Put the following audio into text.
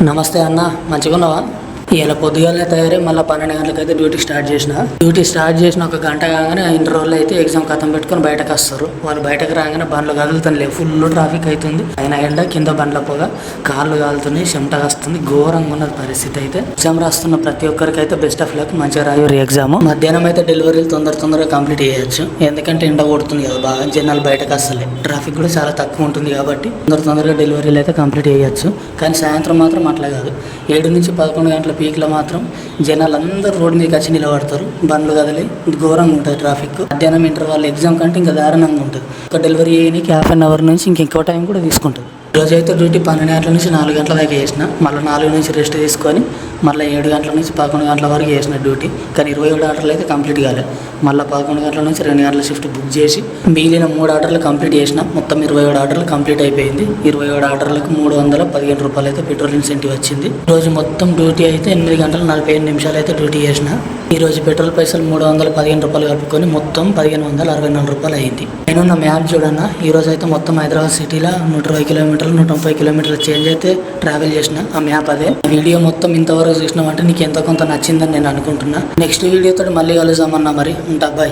నమస్తే అన్న, మంచిగా ఉన్నావా? ఇలా పొద్దుగాలనే తయారై మళ్ళీ 12 గంటలకైతే డ్యూటీ స్టార్ట్ చేసిన ఒక గంట కాగానే ఇంటర్వల్ అయితే ఎగ్జామ్ ఖతం పెట్టుకొని బయటకు వస్తారు. వాళ్ళు బయటకు రాగానే బండ్లు కదులుతాయి, ఫుల్ ట్రాఫిక్ అవుతుంది. అయినా ఎండ కింద బండ్ల పోగా కాళ్ళు కాలుతున్నాయి, చెమట వస్తుంది, ఘోరంగా ఉన్నది పరిస్థితి. అయితే ఎగ్జామ్ రాస్తున్న ప్రతి ఒక్కరికి అయితే బెస్ట్ ఆఫ్ లక్, మంచిగా రాయరు ఎగ్జామ్. మధ్యాహ్నం అయితే డెలివరీలు తొందరగా కంప్లీట్ చేయొచ్చు, ఎందుకంటే ఎండ కొడుతుంది కదా బాగా, జనాలు బయటకు వస్తలే, ట్రాఫిక్ కూడా చాలా తక్కువ ఉంటుంది కాబట్టి తొందరగా డెలివరీలు అయితే కంప్లీట్ చేయొచ్చు. కానీ సాయంత్రం మాత్రం అట్లా కాదు, 7 నుంచి 11 గంటల పీక్లో మాత్రం జనాలు అందరూ రోడ్డు మీదకి వచ్చి నిలబడతారు, బండ్లు కదిలి ఘోరంగా ఉంటుంది ట్రాఫిక్. మధ్యాహ్నం ఇంటర్వల్ ఎగ్జామ్ కంటే ఇంకా దారుణంగా ఉంటుంది. ఒక డెలివరీ చేయడానికి ½ అన్ అవర్ నుంచి ఇంకెక్కువ టైం కూడా తీసుకుంటుంది. రోజు అయితే డ్యూటీ 12 గంటల నుంచి 4 గంటల దాకా చేసిన, మళ్ళీ 4 నుంచి రెస్ట్ తీసుకొని మళ్ళీ 7 గంటల నుంచి 11 గంటల వరకు చేసిన డ్యూటీ. కానీ 27 ఆర్డర్లు అయితే కంప్లీట్ కాలేదు. మళ్ళీ 11 గంటల నుంచి 2 గంటల షిఫ్ట్ బుక్ చేసి మిగిలిన 3 ఆర్డర్లు కంప్లీట్ చేసిన. మొత్తం 27 ఆర్డర్లు కంప్లీట్ అయిపోయింది. 27 ఆర్డర్లకు 315 రూపాయలు అయితే పెట్రోల్ ఇన్సెంటివ్ వచ్చింది. రోజు మొత్తం డ్యూటీ అయితే 8 గంటల 45 నిమిషాలు అయితే డ్యూటీ చేసిన. ఈ రోజు పెట్రోల్ పైసలు 315 రూపాయలు కలుపుకొని మొత్తం 1564 రూపాయలు అయింది. నేను మ్యాప్ చూడన్నా, ఈ రోజు అయితే మొత్తం హైదరాబాద్ సిటీలో 120 కిలోమీటర్లు 130 కిలోమీటర్ల చేంజ్ అయితే ట్రావెల్ చేసిన. ఆ మ్యాప్ అదే. వీడియో మొత్తం ఇంతవరకు చూసినామంటే నీకు ఎంతో కొంత నచ్చిందని నేను అనుకుంటున్నా. నెక్స్ట్ వీడియోతో మళ్ళీ కలుద్దామన్నా, మరి ఉంటా, బాయ్.